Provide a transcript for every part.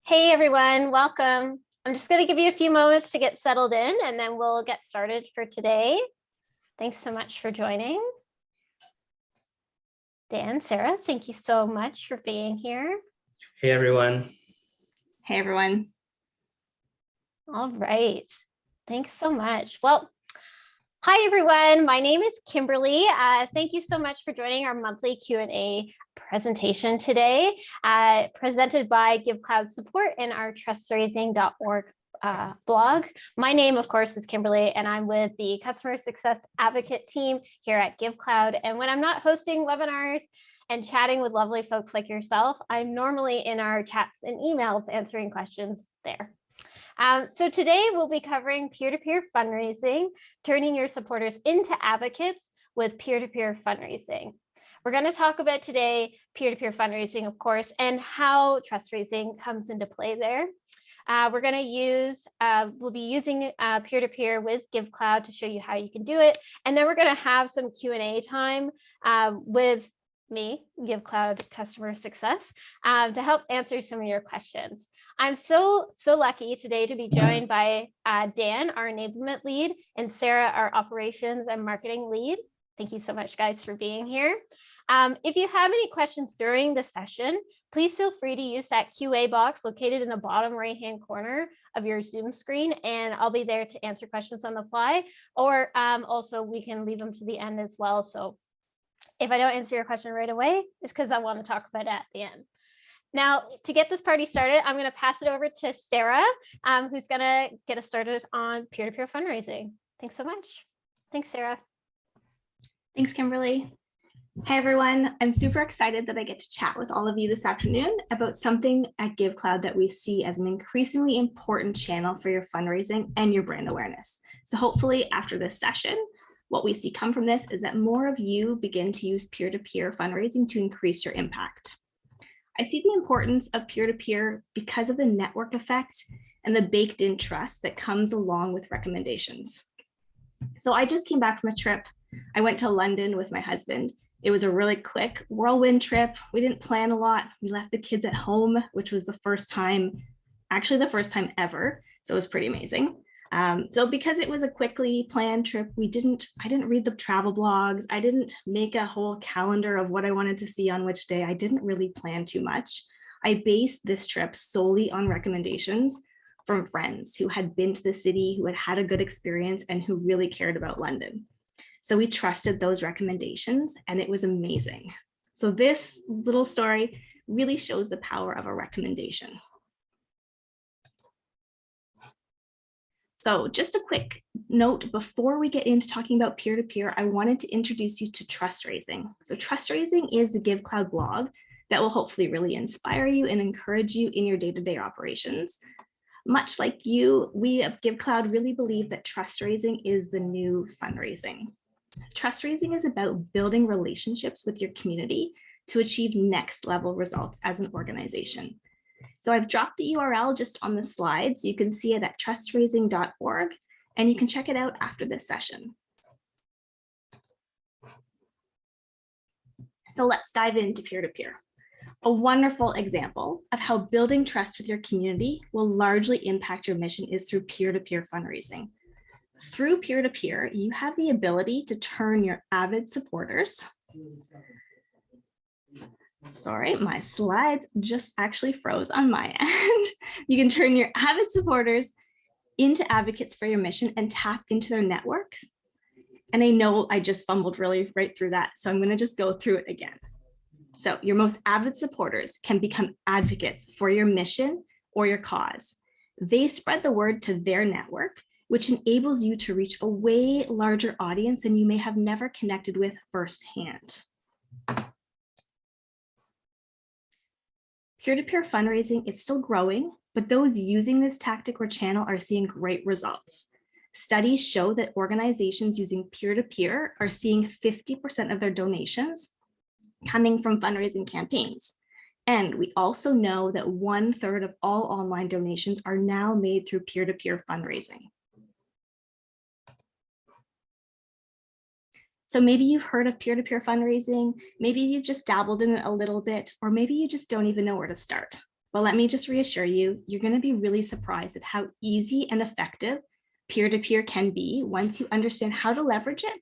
Hey everyone, welcome. I'm just going to give you a few moments to get settled in and then we'll get started for today. Thanks so much for joining. Dan, Sarah, thank you so much for being here. Hey everyone. Hey everyone. All right, thanks so much. Well, hi everyone, my name is Kimberly. Thank you so much for joining our monthly Q&A presentation today, presented by GiveCloud support in our trustraising.org blog. My name, of course, is Kimberly, and I'm with the Customer Success Advocate team here at GiveCloud. And when I'm not hosting webinars and chatting with lovely folks like yourself, I'm normally in our chats and emails answering questions there. So today we'll be covering peer-to-peer fundraising, turning your supporters into advocates with peer-to-peer fundraising. We're going to talk about today peer-to-peer fundraising, of course, and how trust raising comes into play there. We're going to use, we'll be using peer-to-peer with GiveCloud to show you how you can do it. And then we're going to have some Q&A time with me, GiveCloud Customer Success, to help answer some of your questions. I'm so lucky today to be joined by Dan, our enablement lead, and Sarah, our operations and marketing lead. Thank you so much, guys, for being here. If you have any questions during the session, please feel free to use that QA box located in the bottom right-hand corner of your Zoom screen, and I'll be there to answer questions on the fly, or also we can leave them to the end as well. So if I don't answer your question right away, it's because I want to talk about it at the end. Now, to get this party started, I'm going to pass it over to Sarah, who's going to get us started on peer-to-peer fundraising. Thanks so much. Thanks, Sarah. Thanks, Kimberly. Hey everyone, I'm super excited that I get to chat with all of you this afternoon about something at GiveCloud that we see as an increasingly important channel for your fundraising and your brand awareness. So hopefully after this session, what we see come from this is that more of you begin to use peer-to-peer fundraising to increase your impact. I see the importance of peer-to-peer because of the network effect and the baked-in trust that comes along with recommendations. So I just came back from a trip. I went to London with my husband. It was a really quick whirlwind trip. We didn't plan a lot. We left the kids at home, which was the first time, actually the first time ever. So it was pretty amazing. So because it was a quickly planned trip, I didn't read the travel blogs. I didn't make a whole calendar of what I wanted to see on which day. I didn't really plan too much. I based this trip solely on recommendations from friends who had been to the city, who had had a good experience, and who really cared about London. So we trusted those recommendations, and it was amazing. So this little story really shows the power of a recommendation. So just a quick note before we get into talking about peer-to-peer, I wanted to introduce you to Trust Raising. So Trust Raising is the GiveCloud blog that will hopefully really inspire you and encourage you in your day-to-day operations. Much like you, we at GiveCloud really believe that trust raising is the new fundraising. Trust raising is about building relationships with your community to achieve next level results as an organization. So I've dropped the URL just on the slide, so you can see it at trustraising.org, and you can check it out after this session. So let's dive into peer-to-peer. A wonderful example of how building trust with your community will largely impact your mission is through peer-to-peer fundraising. Through peer-to-peer, you have the ability to turn your avid supporters. Sorry, my slides just actually froze on my end. You can turn your avid supporters into advocates for your mission and tap into their networks. And I know I just fumbled really right through that, so I'm going to just go through it again. So your most avid supporters can become advocates for your mission or your cause. They spread the word to their network, which enables you to reach a way larger audience than you may have never connected with firsthand. Peer-to-peer fundraising, it's still growing, but those using this tactic or channel are seeing great results. Studies show that organizations using peer-to-peer are seeing 50% of their donations coming from fundraising campaigns. And we also know that 1/3 of all online donations are now made through peer-to-peer fundraising. So maybe you've heard of peer-to-peer fundraising, maybe you've just dabbled in it a little bit, or maybe you just don't even know where to start. Well, let me just reassure you, you're going to be really surprised at how easy and effective peer-to-peer can be once you understand how to leverage it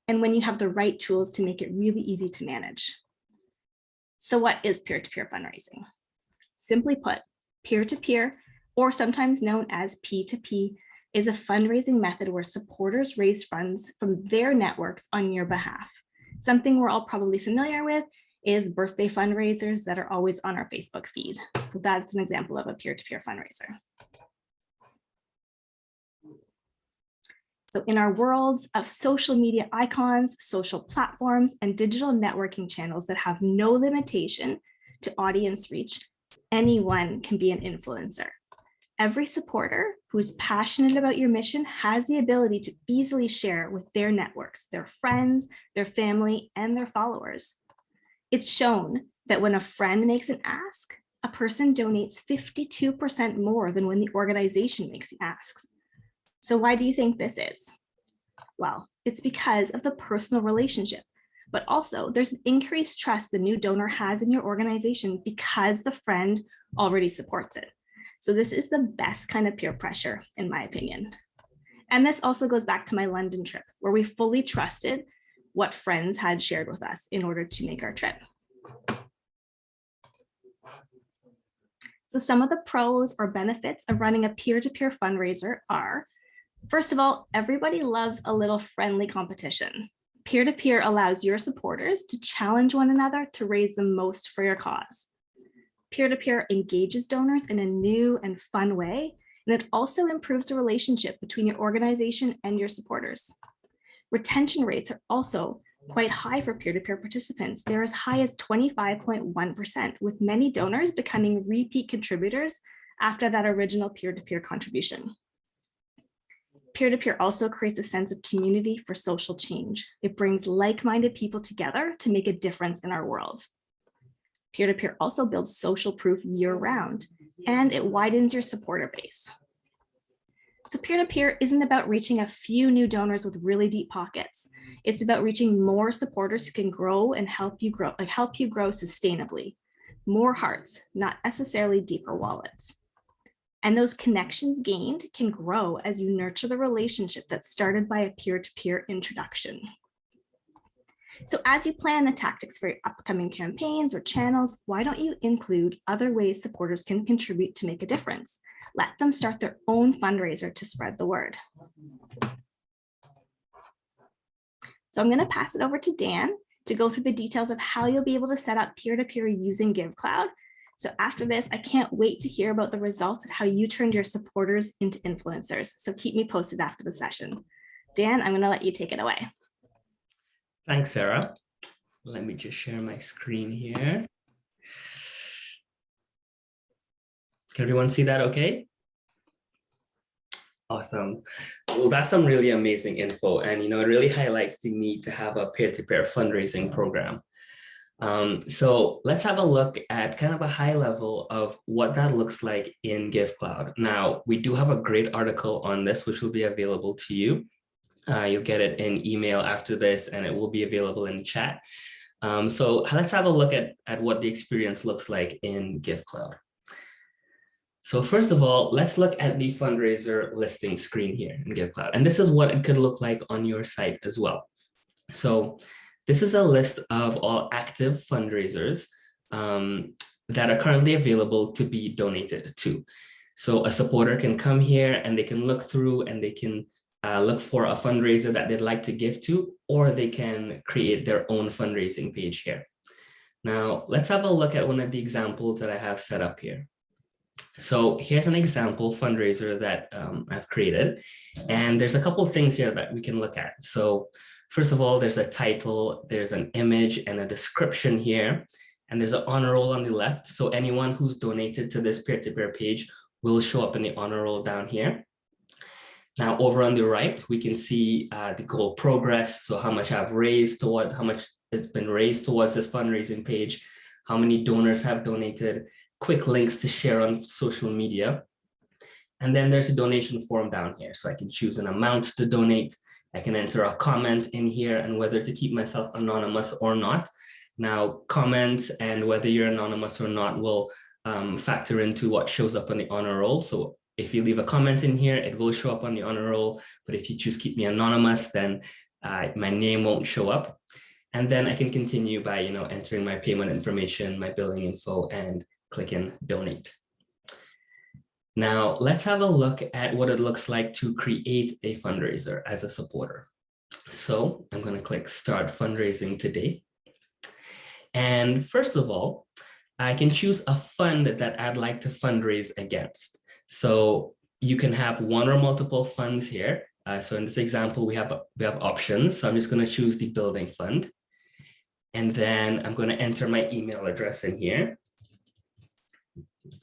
and when you have the right tools to make it really easy to manage. So what is peer-to-peer fundraising? Simply put, peer-to-peer, or sometimes known as P2P, is a fundraising method where supporters raise funds from their networks on your behalf. Something we're all probably familiar with is birthday fundraisers that are always on our Facebook feed. So that's an example of a peer-to-peer fundraiser. So in our worlds of social media icons, social platforms, and digital networking channels that have no limitation to audience reach, anyone can be an influencer. Every supporter who's passionate about your mission has the ability to easily share with their networks, their friends, their family, and their followers. It's shown that when a friend makes an ask, a person donates 52% more than when the organization makes the asks. So why do you think this is? Well, it's because of the personal relationship, but also there's increased trust the new donor has in your organization because the friend already supports it. So this is the best kind of peer pressure, in my opinion. And this also goes back to my London trip, where we fully trusted what friends had shared with us in order to make our trip. So some of the pros or benefits of running a peer-to-peer fundraiser are, first of all, everybody loves a little friendly competition. Peer-to-peer allows your supporters to challenge one another to raise the most for your cause. Peer-to-peer engages donors in a new and fun way, and it also improves the relationship between your organization and your supporters. Retention rates are also quite high for peer-to-peer participants. They're as high as 25.1%, with many donors becoming repeat contributors after that original peer-to-peer contribution. Peer-to-peer also creates a sense of community for social change. It brings like-minded people together to make a difference in our world. Peer-to-peer also builds social proof year-round, and it widens your supporter base. So peer-to-peer isn't about reaching a few new donors with really deep pockets. It's about reaching more supporters who can grow and help you grow sustainably. More hearts, not necessarily deeper wallets. And those connections gained can grow as you nurture the relationship that started by a peer-to-peer introduction. So as you plan the tactics for your upcoming campaigns or channels, why don't you include other ways supporters can contribute to make a difference? Let them start their own fundraiser to spread the word. So I'm going to pass it over to Dan to go through the details of how you'll be able to set up peer-to-peer using GiveCloud. So after this, I can't wait to hear about the results of how you turned your supporters into influencers. So keep me posted after the session. Dan, I'm going to let you take it away. Thanks, Sarah. Let me just share my screen here. Can everyone see that okay? Awesome. Well, that's some really amazing info. And, it really highlights the need to have a peer-to-peer fundraising program. So let's have a look at kind of a high level of what that looks like in GiveCloud. Now, we do have a great article on this, which will be available to you. You'll get it in email after this, and it will be available in chat. So let's have a look at what the experience looks like in GiveCloud. So first of all, let's look at the fundraiser listing screen here in GiveCloud. And this is what it could look like on your site as well. So this is a list of all active fundraisers that are currently available to be donated to. So a supporter can come here and they can look through and they can look for a fundraiser that they'd like to give to, or they can create their own fundraising page here. Now, let's have a look at one of the examples that I have set up here. So here's an example fundraiser that I've created, and there's a couple of things here that we can look at. So first of all, there's a title, there's an image and a description here, and there's an honor roll on the left. So anyone who's donated to this peer-to-peer page will show up in the honor roll down here. Now over on the right, we can see the goal progress. So how much I've raised toward, how much has been raised towards this fundraising page, how many donors have donated, quick links to share on social media. And then there's a donation form down here. So I can choose an amount to donate. I can enter a comment in here and whether to keep myself anonymous or not. Now, comments and whether you're anonymous or not will factor into what shows up on the honor roll. So if you leave a comment in here, it will show up on the honor roll. But if you choose keep me anonymous, then my name won't show up. And then I can continue by, entering my payment information, my billing info, and clicking donate. Now let's have a look at what it looks like to create a fundraiser as a supporter. So I'm going to click start fundraising today. And first of all, I can choose a fund that I'd like to fundraise against. So you can have one or multiple funds here. So in this example, we have options. So I'm just going to choose the building fund. And then I'm going to enter my email address in here.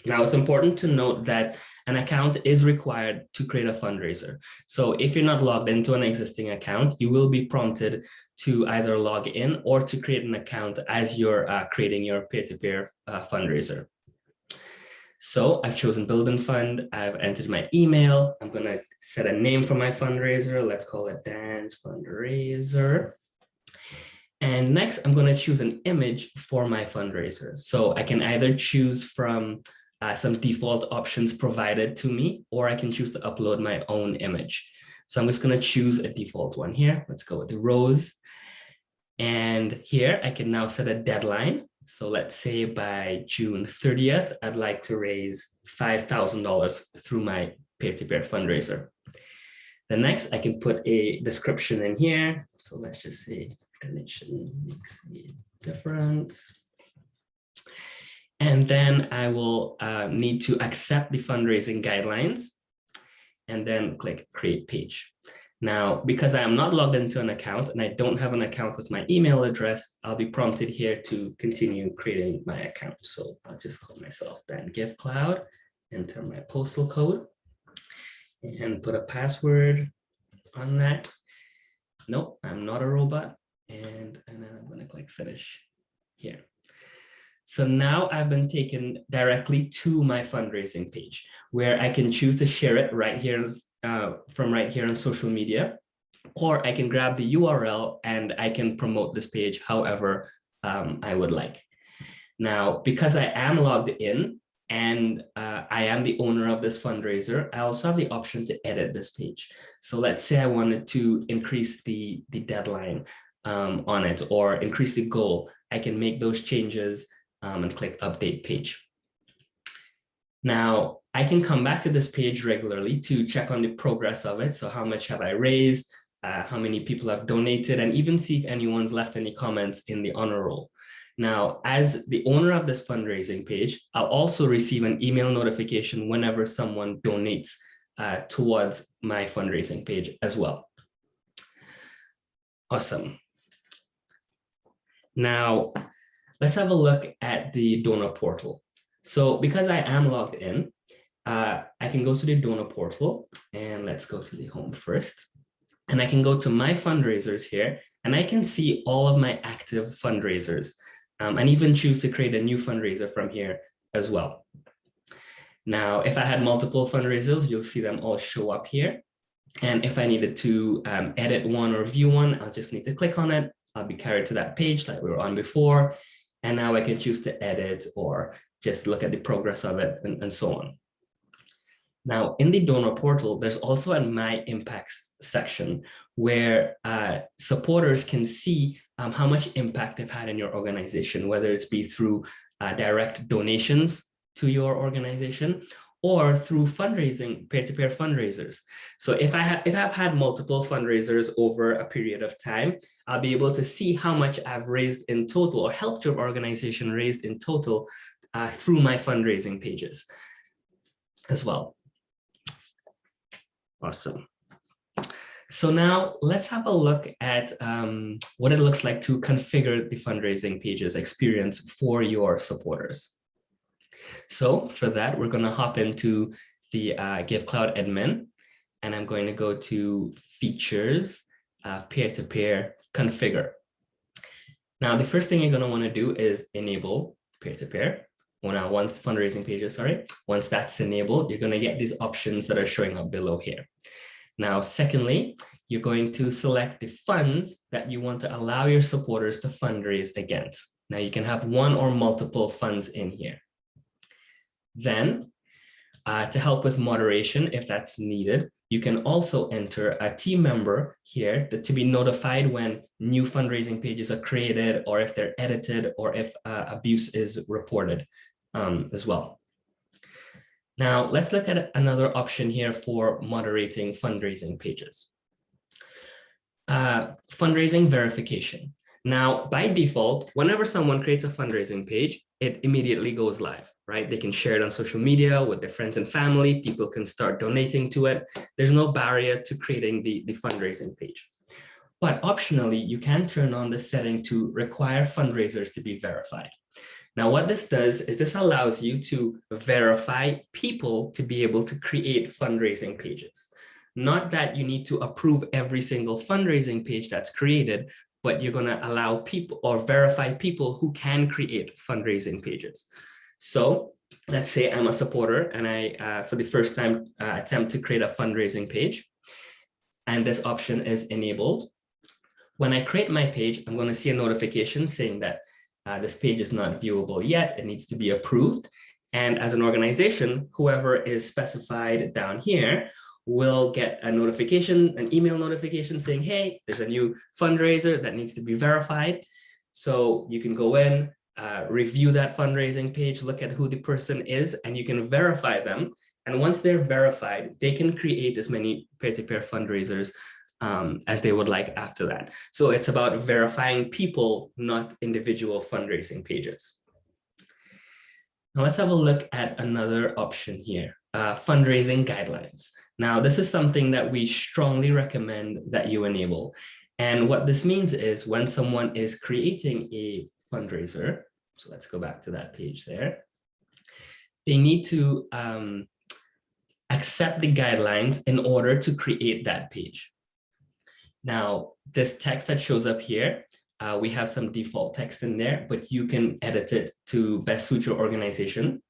Now, it's important to note that an account is required to create a fundraiser. So if you're not logged into an existing account, you will be prompted to either log in or to create an account as you're creating your peer-to-peer fundraiser. So I've chosen building fund. I've entered my email. I'm going to set a name for my fundraiser. Let's call it Dance Fundraiser. And next, I'm going to choose an image for my fundraiser. So I can either choose from some default options provided to me, or I can choose to upload my own image. So I'm just going to choose a default one here. Let's go with the rose. And here I can now set a deadline. So let's say by June 30th, I'd like to raise $5,000 through my peer-to-peer fundraiser. Then next, I can put a description in here. So let's just say donation makes a difference. And then I will need to accept the fundraising guidelines and then click create page. Now, because I am not logged into an account and I don't have an account with my email address, I'll be prompted here to continue creating my account. So I'll just call myself Dan Gift Cloud, enter my postal code, and put a password on that. Nope, I'm not a robot. And then I'm going to click finish here. So now I've been taken directly to my fundraising page where I can choose to share it right here from right here on social media, or I can grab the URL and I can promote this page however I would like. Now, because I am logged in and I am the owner of this fundraiser, I also have the option to edit this page. So let's say I wanted to increase the deadline on it or increase the goal. I can make those changes and click update page. Now, I can come back to this page regularly to check on the progress of it. So how much have I raised, how many people have donated, and even see if anyone's left any comments in the honor roll. Now, as the owner of this fundraising page, I'll also receive an email notification whenever someone donates towards my fundraising page as well. Awesome. Now, let's have a look at the donor portal. So because I am logged in, I can go to the donor portal and let's go to the home first. And I can go to my fundraisers here and I can see all of my active fundraisers and even choose to create a new fundraiser from here as well. Now, if I had multiple fundraisers, you'll see them all show up here. And if I needed to edit one or view one, I'll just need to click on it. I'll be carried to that page like we were on before. And now I can choose to edit or just look at the progress of it and so on. Now, in the donor portal, there's also a My Impacts section where supporters can see how much impact they've had in your organization, whether it's be through direct donations to your organization or through fundraising, peer-to-peer fundraisers. So if I've had multiple fundraisers over a period of time, I'll be able to see how much I've raised in total or helped your organization raise in total through my fundraising pages as well. Awesome. So now let's have a look at what it looks like to configure the fundraising pages experience for your supporters. So for that, we're going to hop into the GiveCloud admin, and I'm going to go to features, peer-to-peer configure. Now, the first thing you're going to want to do is enable peer-to-peer. Once fundraising pages, once that's enabled, you're going to get these options that are showing up below here. Now, secondly, you're going to select the funds that you want to allow your supporters to fundraise against. Now, you can have one or multiple funds in here. Then to help with moderation, if that's needed, you can also enter a team member here to be notified when new fundraising pages are created, or if they're edited, or if abuse is reported as well. Now, let's look at another option here for moderating fundraising pages. Fundraising verification. Now, by default, whenever someone creates a fundraising page, it immediately goes live, right? They can share it on social media with their friends and family. People can start donating to it. There's no barrier to creating the fundraising page. But optionally, you can turn on the setting to require fundraisers to be verified. Now, what this does is this allows you to verify people to be able to create fundraising pages. Not that you need to approve every single fundraising page that's created, but you're going to allow people or verify people who can create fundraising pages. So let's say I'm a supporter and I, for the first time, attempt to create a fundraising page, and this option is enabled. When I create my page, I'm going to see a notification saying that this page is not viewable yet. It needs to be approved. And as an organization, whoever is specified down here will get a notification, an email notification saying, hey, there's a new fundraiser that needs to be verified. So you can go in, review that fundraising page, look at who the person is, and you can verify them. And once they're verified, they can create as many peer-to-peer fundraisers as they would like after that. So it's about verifying people, not individual fundraising pages. Now let's have a look at another option here, fundraising guidelines. Now, this is something that we strongly recommend that you enable. And what this means is when someone is creating a fundraiser, so let's go back to that page there, they need to accept the guidelines in order to create that page. Now, this text that shows up here, we have some default text in there, but you can edit it to best suit your organization.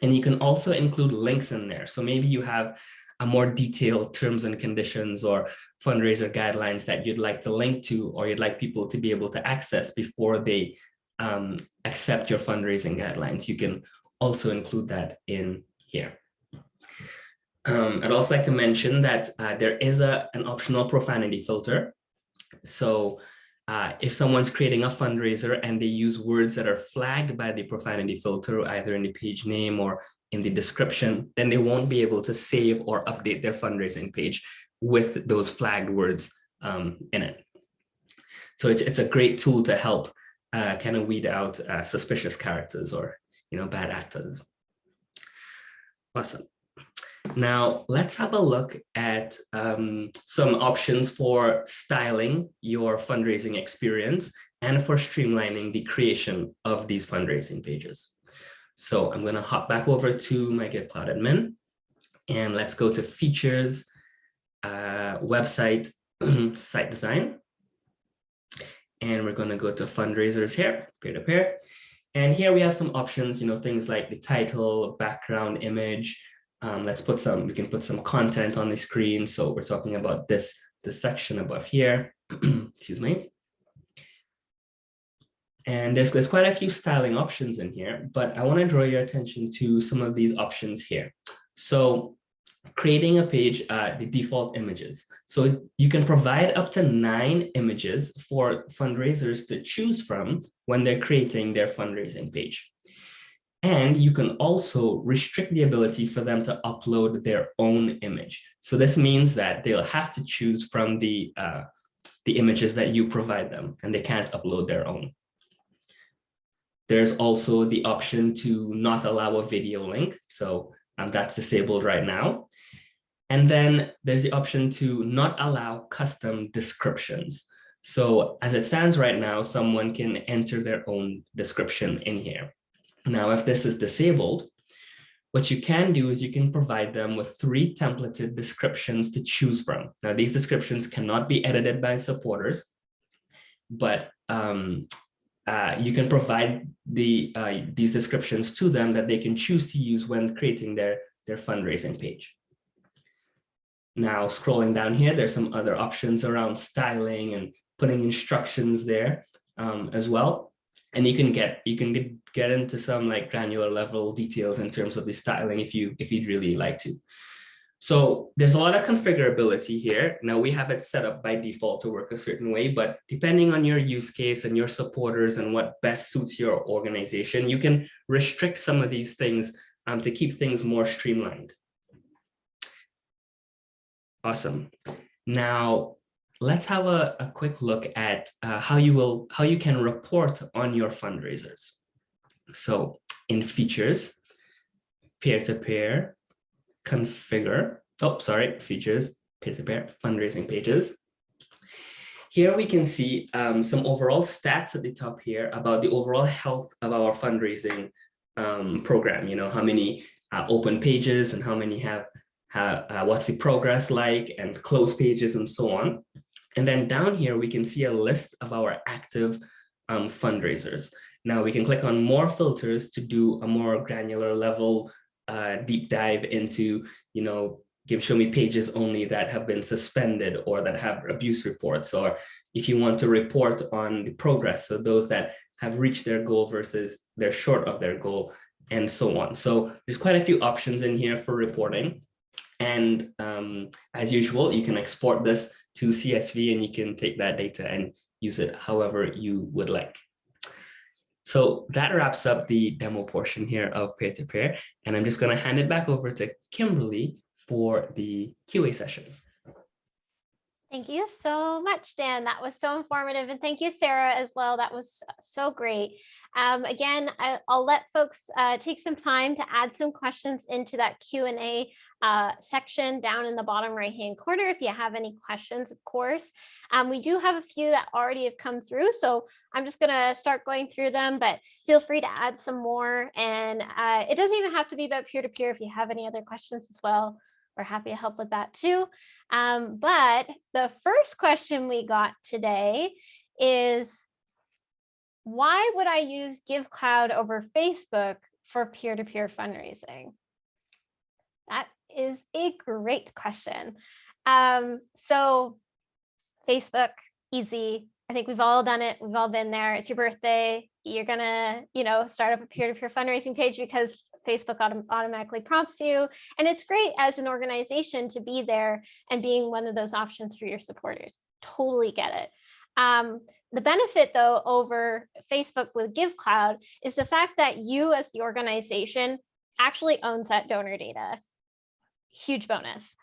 And you can also include links in there. So maybe you have a more detailed terms and conditions or fundraiser guidelines that you'd like to link to, or you'd like people to be able to access before they accept your fundraising guidelines. You can also include that in here. I'd also like to mention that there is an optional profanity filter. So if someone's creating a fundraiser and they use words that are flagged by the profanity filter, either in the page name or in the description, then they won't be able to save or update their fundraising page with those flagged words in it. So it's a great tool to help kind of weed out suspicious characters or bad actors. Awesome. Now, let's have a look at some options for styling your fundraising experience and for streamlining the creation of these fundraising pages. So I'm going to hop back over to my GitCloud admin, and let's go to features, website, site design. And we're going to go to fundraisers here, peer-to-peer. And here we have some options, things like the title, background image. We can put some content on the screen. So we're talking about this section above here, excuse me. And there's quite a few styling options in here, but I want to draw your attention to some of these options here. So creating a page, the default images. So you can provide up to 9 images for fundraisers to choose from when they're creating their fundraising page. And you can also restrict the ability for them to upload their own image. So this means that they'll have to choose from the images that you provide them, and they can't upload their own. There's also the option to not allow a video link. So that's disabled right now. And then there's the option to not allow custom descriptions. So as it stands right now, someone can enter their own description in here. Now, if this is disabled, what you can do is you can provide them with 3 templated descriptions to choose from. Now, these descriptions cannot be edited by supporters, but you can provide these descriptions to them that they can choose to use when creating their fundraising page. Now, scrolling down here, there's some other options around styling and putting instructions there as well. And you can get into some like granular level details in terms of the styling if you'd really like to. So there's a lot of configurability here. Now we have it set up by default to work a certain way, but depending on your use case and your supporters and what best suits your organization, you can restrict some of these things to keep things more streamlined. Awesome. Now let's have a quick look at how you can report on your fundraisers. So in features, peer-to-peer, configure, features, peer-to-peer, fundraising pages. Here we can see some overall stats at the top here about the overall health of our fundraising program. You know, how many open pages and how many have what's the progress like, and closed pages and so on. And then down here, we can see a list of our active fundraisers. Now we can click on more filters to do a more granular level deep dive into, you know, show me pages only that have been suspended or that have abuse reports, or if you want to report on the progress, so those that have reached their goal versus they're short of their goal, and so on. So there's quite a few options in here for reporting. And as usual, you can export this to CSV and you can take that data and use it however you would like. So that wraps up the demo portion here of peer-to-peer. And I'm just going to hand it back over to Kimberly for the QA session. Thank you so much, Dan. That was so informative. And thank you, Sarah, as well. That was so great. Again, I'll let folks take some time to add some questions into that Q&A section down in the bottom right-hand corner if you have any questions, of course. We do have a few that already have come through, so I'm just going to start going through them, but feel free to add some more. And it doesn't even have to be about peer-to-peer. If you have any other questions as well, we're happy to help with that too. But the first question we got today is, why would I use GiveCloud over Facebook for peer-to-peer fundraising? That is a great question. So Facebook, easy. I think we've all done it. We've all been there. It's your birthday. You're gonna, start up a peer-to-peer fundraising page because Facebook automatically prompts you. And it's great as an organization to be there and being one of those options for your supporters. Totally get it. The benefit, though, over Facebook with GiveCloud is the fact that you as the organization actually owns that donor data. Huge bonus.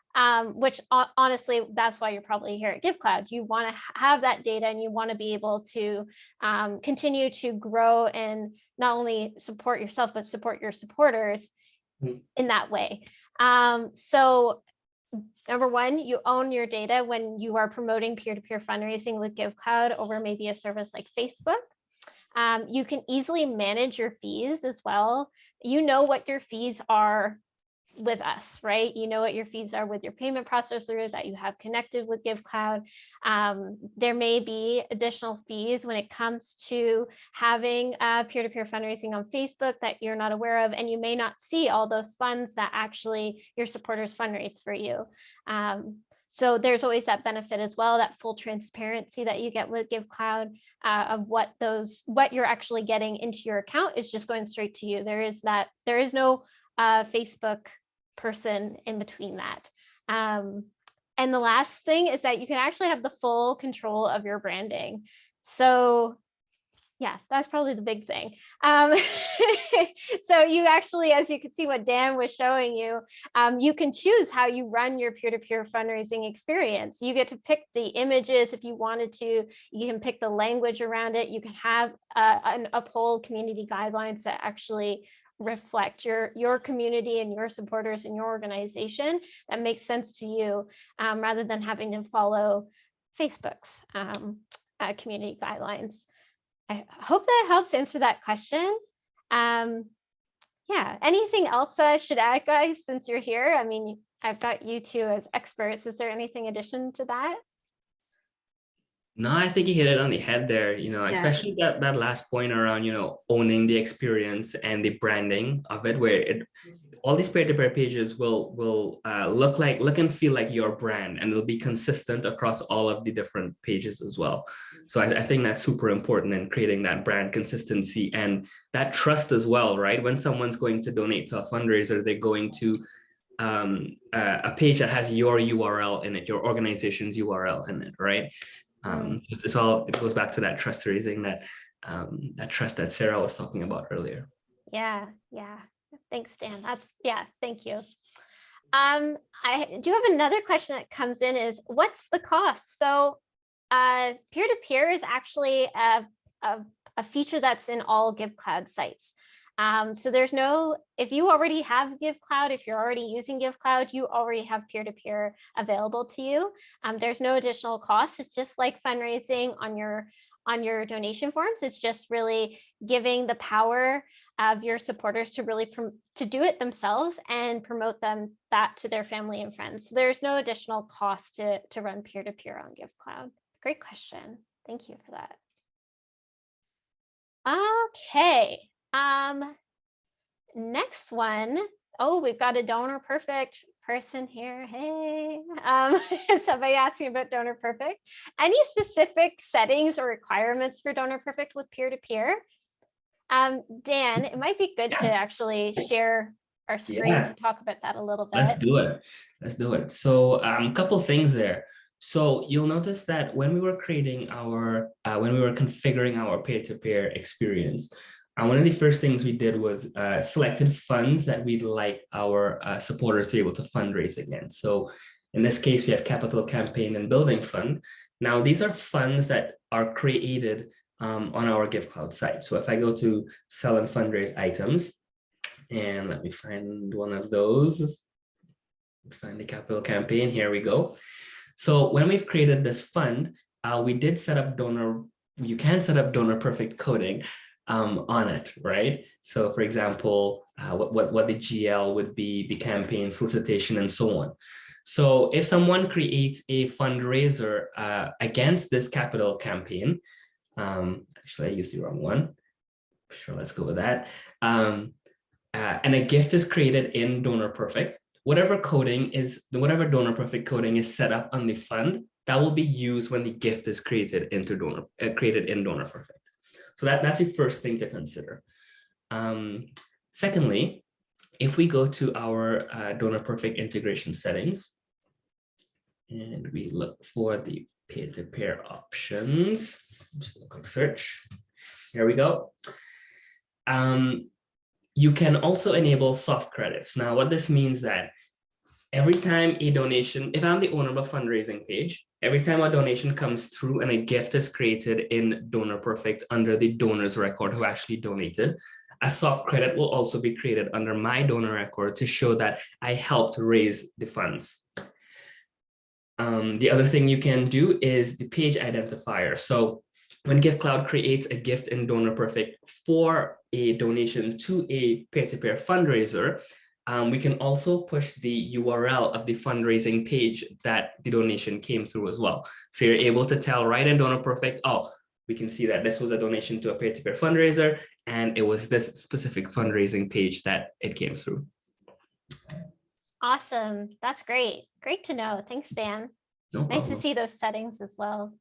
Which honestly, that's why you're probably here at GiveCloud. You want to have that data and you want to be able to continue to grow and not only support yourself, but support your supporters in that way. So number one, you own your data when you are promoting peer-to-peer fundraising with GiveCloud over maybe a service like Facebook. You can easily manage your fees as well. You know what your fees are with us, right? You know what your fees are with your payment processor that you have connected with GiveCloud. There may be additional fees when it comes to having peer-to-peer fundraising on Facebook that you're not aware of, and you may not see all those funds that actually your supporters fundraise for you. So there's always that benefit as well, that full transparency that you get with GiveCloud of what you're actually getting into your account is just going straight to you. There is no Facebook person in between that. And the last thing is that you can actually have the full control of your branding. So yeah, that's probably the big thing. So you actually, as you can see what Dan was showing you, you can choose how you run your peer-to-peer fundraising experience. You get to pick the images if you wanted to. You can pick the language around it. You can have uphold community guidelines that actually reflect your community and your supporters and your organization that makes sense to you, rather than having to follow Facebook's community guidelines. I hope that helps answer that question. Yeah, anything else I should add, guys, since you're here? I mean, I've got you two as experts. Is there anything in addition to that? No, I think you hit it on the head there, especially that last point around, owning the experience and the branding of it, where all these peer-to-peer pages will look and feel like your brand, and it'll be consistent across all of the different pages as well. So I think that's super important in creating that brand consistency and that trust as well, right? When someone's going to donate to a fundraiser, they're going to a page that has your URL in it, your organization's URL in it, right? It goes back to that trust raising, that trust that Sarah was talking about earlier. Yeah. Thanks, Dan. Thank you. I do have another question that comes in is, what's the cost? So peer-to-peer is actually a feature that's in all GiveCloud sites. So if you already have GiveCloud, if you're already using GiveCloud, you already have peer-to-peer available to you. There's no additional cost. It's just like fundraising on your donation forms. It's just really giving the power of your supporters to really to do it themselves and promote that to their family and friends. So there's no additional cost to run peer-to-peer on GiveCloud. Great question. Thank you for that. Okay. Next one. Oh, we've got a Donor Perfect person here. Hey, somebody asking about Donor Perfect. Any specific settings or requirements for Donor Perfect with peer-to-peer? Dan, it might be good to actually share our screen to talk about that a little bit. Let's do it. So a couple things there. So you'll notice that when we were configuring our peer-to-peer experience, one of the first things we did was selected funds that we'd like our supporters to be able to fundraise against. So in this case, we have Capital Campaign and Building Fund. Now, these are funds that are created on our GiveCloud site. So if I go to Sell and Fundraise Items, and let me find one of those. Let's find the Capital Campaign. Here we go. So when we've created this fund, we did set up you can set up Donor Perfect coding on it, right? So for example, what the GL would be, the campaign solicitation, and so on. So if someone creates a fundraiser against this capital campaign, actually I used the wrong one. Sure, let's go with that. And a gift is created in Donor Perfect. Whatever Donor Perfect coding is set up on the fund, that will be used when the gift is created in Donor Perfect. So that's the first thing to consider. Secondly, if we go to our Donor Perfect integration settings and we look for the peer-to-peer options, just a quick search. Here we go. You can also enable soft credits. Now, what this means that every time a donation, if I'm the owner of a fundraising page, every time a donation comes through and a gift is created in Donor Perfect under the donor's record who actually donated, a soft credit will also be created under my donor record to show that I helped raise the funds. The other thing you can do is the page identifier. So when GiveCloud creates a gift in Donor Perfect for a donation to a peer-to-peer fundraiser, we can also push the URL of the fundraising page that the donation came through as well. So you're able to tell right in Donor Perfect, oh, we can see that this was a donation to a peer-to-peer fundraiser, and it was this specific fundraising page that it came through. Awesome. That's great. Great to know. Thanks, Dan. No nice problem. to see those settings as well.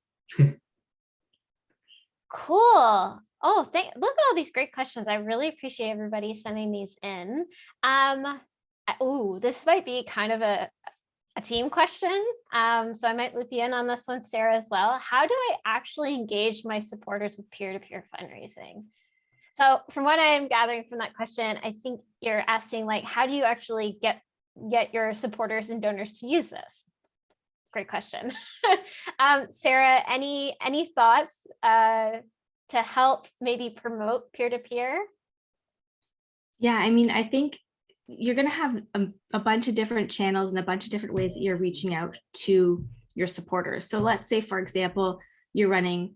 Cool. Oh, look at all these great questions. I really appreciate everybody sending these in. This might be kind of a team question. So I might loop you in on this one, Sarah, as well. How do I actually engage my supporters with peer-to-peer fundraising? So from what I'm gathering from that question, I think you're asking, like, how do you actually get your supporters and donors to use this? Great question. Sarah, any thoughts to help maybe promote peer-to-peer? Yeah, I mean, I think you're going to have a bunch of different channels and a bunch of different ways that you're reaching out to your supporters. So let's say, for example, you're running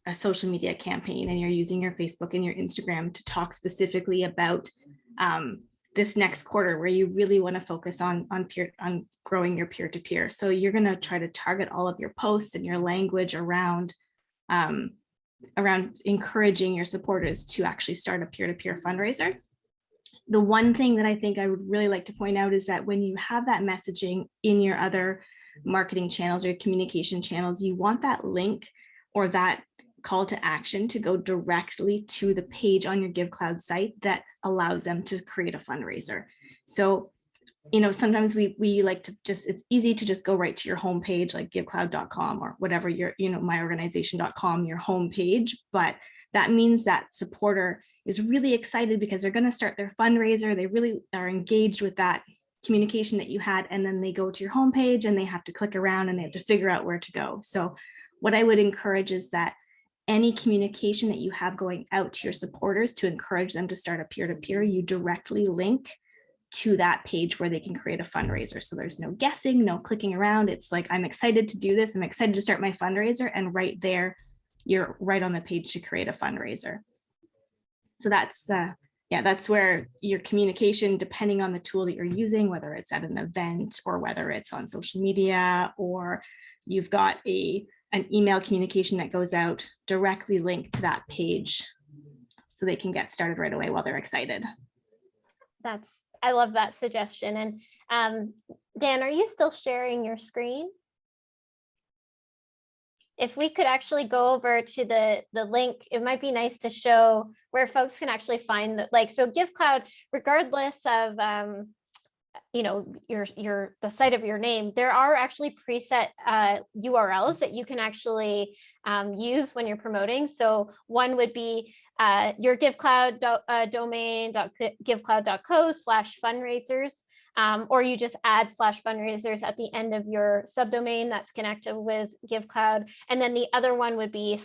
a social media campaign and you're using your Facebook and your Instagram to talk specifically about this next quarter where you really want to focus on growing your peer-to-peer. So you're going to try to target all of your posts and your language around encouraging your supporters to actually start a peer-to-peer fundraiser. The one thing that I think I would really like to point out is that when you have that messaging in your other marketing channels or communication channels, you want that link or that call to action to go directly to the page on your GiveCloud site that allows them to create a fundraiser. So, sometimes we like to it's easy to just go right to your homepage, like givecloud.com or whatever your, myorganization.com, your homepage. But that means that supporter is really excited because they're going to start their fundraiser. They really are engaged with that communication that you had. And then they go to your homepage and they have to click around and they have to figure out where to go. So what I would encourage is that any communication that you have going out to your supporters to encourage them to start a peer-to-peer, you directly link to that page where they can create a fundraiser. So there's no guessing, no clicking around. It's like, I'm excited to do this. I'm excited to start my fundraiser. And right there, you're right on the page to create a fundraiser. So that's where your communication, depending on the tool that you're using, whether it's at an event or whether it's on social media, or you've got an email communication that goes out, directly linked to that page so they can get started right away while they're excited. I love that suggestion. And Dan, are you still sharing your screen? If we could actually go over to the link, it might be nice to show where folks can actually find so GiveCloud, regardless of the site of your name, there are actually preset URLs that you can actually use when you're promoting. So one would be your GiveCloud domain givecloud.co/fundraisers, or you just add /fundraisers at the end of your subdomain that's connected with GiveCloud. And then the other one would be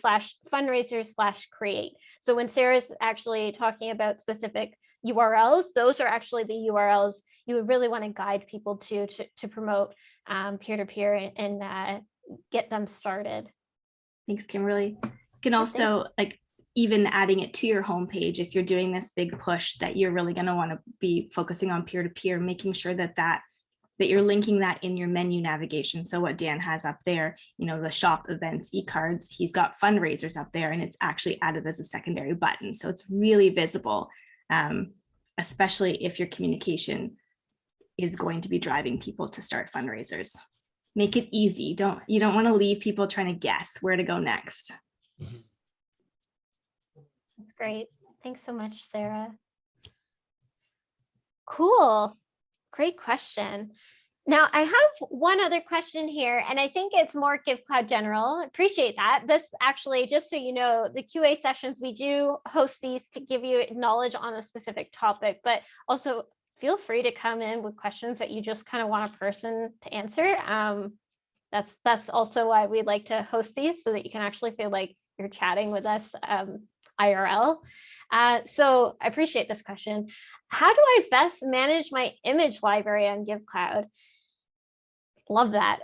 /fundraisers/create. So when Sarah's actually talking about specific URLs, those are actually the URLs you would really want to guide people to promote peer-to-peer and get them started. Thanks, Kimberly. You can also even adding it to your homepage if you're doing this big push that you're really going to want to be focusing on peer-to-peer, making sure that you're linking that in your menu navigation. So what Dan has up there, the shop events, e-cards, he's got fundraisers up there and it's actually added as a secondary button. So it's really visible, especially if your communication is going to be driving people to start fundraisers. Make it easy. You don't want to leave people trying to guess where to go next. Mm-hmm. That's great. Thanks so much, Sarah. Cool. Great question. Now I have one other question here, and I think it's more GiveCloud general. Appreciate that. This actually, just so you know, the QA sessions, we do host these to give you knowledge on a specific topic, but also feel free to come in with questions that you just kind of want a person to answer. That's also why we like to host these, so that you can actually feel like you're chatting with us IRL. So I appreciate this question. How do I best manage my image library on GiveCloud? Love that.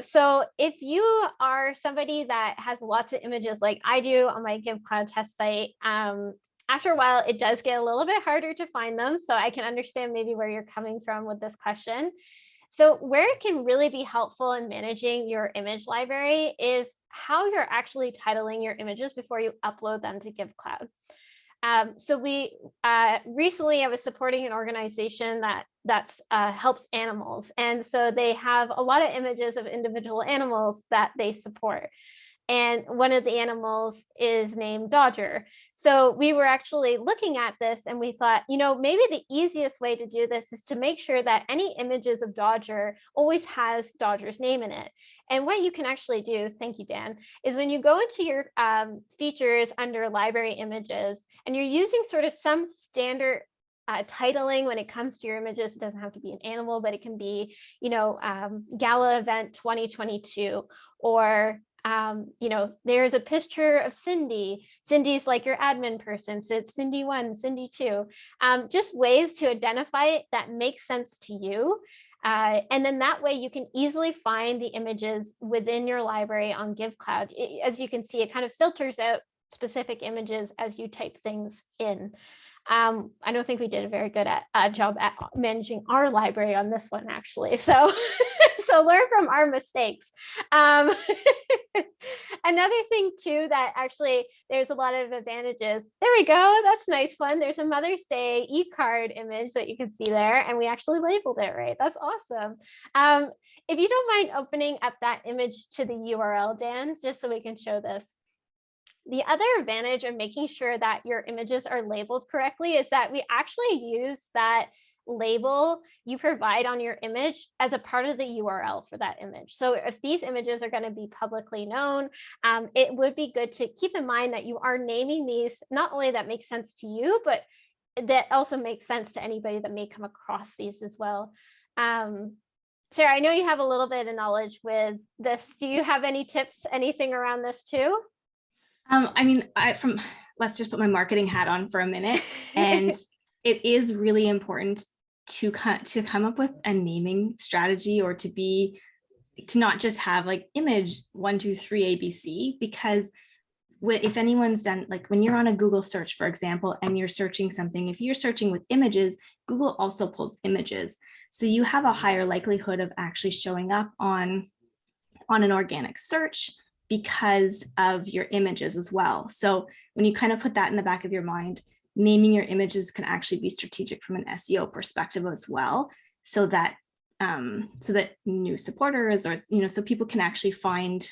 So if you are somebody that has lots of images like I do on my GiveCloud test site, after a while, it does get a little bit harder to find them. So I can understand maybe where you're coming from with this question. So where it can really be helpful in managing your image library is how you're actually titling your images before you upload them to GiveCloud. So recently I was supporting an organization that helps animals. And so they have a lot of images of individual animals that they support. And one of the animals is named Dodger. So we were actually looking at this and we thought, maybe the easiest way to do this is to make sure that any images of Dodger always has Dodger's name in it. And what you can actually do, thank you, Dan, is when you go into your features under library images and you're using sort of some standard titling when it comes to your images. It doesn't have to be an animal, but it can be, Gala Event 2022, or there's a picture of Cindy. Cindy's like your admin person. So it's Cindy 1, Cindy 2, just ways to identify it that makes sense to you. And then that way you can easily find the images within your library on GiveCloud. As you can see, it kind of filters out specific images as you type things in. I don't think we did a very good job at managing our library on this one, actually. So, so learn from our mistakes. Another thing too, that actually there's a lot of advantages. There we go. That's a nice one. There's a Mother's Day e-card image that you can see there, and we actually labeled it right. That's awesome. If you don't mind opening up that image to the URL, Dan, just so we can show this. The other advantage of making sure that your images are labeled correctly is that we actually use that label you provide on your image as a part of the URL for that image. So if these images are going to be publicly known, it would be good to keep in mind that you are naming these, not only that makes sense to you, but that also makes sense to anybody that may come across these as well. Sarah, I know you have a little bit of knowledge with this. Do you have any tips, anything around this too? I mean, let's just put my marketing hat on for a minute. And it is really important to come up with a naming strategy, or to not just have like image 1, 2, 3 ABC, because if anyone's done, like when you're on a Google search, for example, and you're searching something, if you're searching with images, Google also pulls images. So you have a higher likelihood of actually showing up on an organic search because of your images as well. So when you kind of put that in the back of your mind, naming your images can actually be strategic from an SEO perspective as well, so that new supporters, or so people can actually find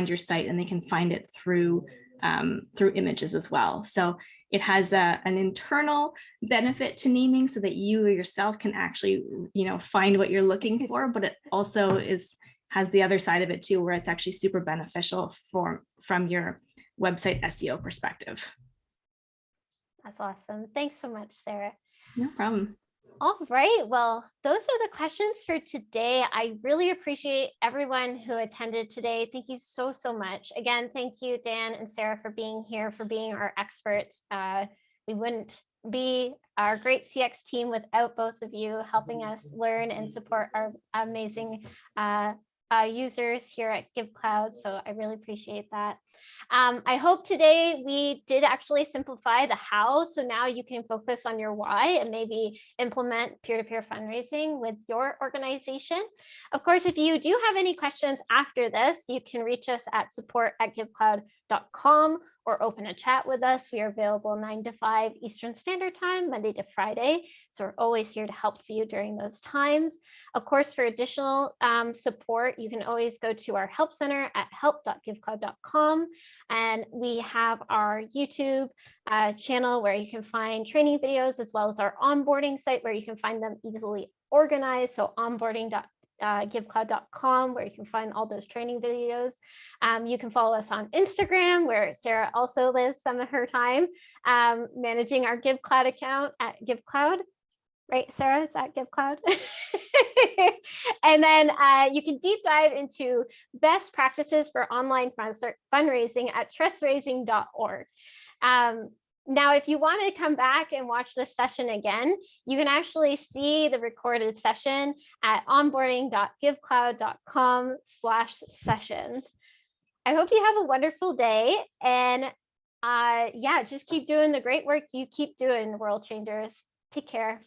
your site, and they can find it through images as well. So it has an internal benefit to naming, so that you yourself can actually find what you're looking for, but it also has the other side of it too, where it's actually super beneficial from your website SEO perspective. That's awesome. Thanks so much, Sarah. No problem. All right. Well, those are the questions for today. I really appreciate everyone who attended today. Thank you so, so much. Again, thank you, Dan and Sarah, for being here, for being our experts. We wouldn't be our great CX team without both of you helping us learn and support our amazing users here at GiveCloud. So I really appreciate that. I hope today we did actually simplify the how. So now you can focus on your why and maybe implement peer-to-peer fundraising with your organization. Of course, if you do have any questions after this, you can reach us at support@givecloud.com or open a chat with us. We are available 9 to 5 Eastern Standard Time, Monday to Friday. So we're always here to help you during those times. Of course, for additional support, you can always go to our help center at help.givecloud.com. And we have our YouTube channel where you can find training videos, as well as our onboarding site where you can find them easily organized. So onboarding.givecloud.com, where you can find all those training videos. You can follow us on Instagram, where Sarah also lives some of her time managing our GiveCloud account at GiveCloud. Right, Sarah, it's at GiveCloud. And then you can deep dive into best practices for online fundraising at trustraising.org. Now, if you want to come back and watch this session again, you can actually see the recorded session at onboarding.givecloud.com/sessions. I hope you have a wonderful day, and yeah, just keep doing the great work you keep doing, world changers. Take care.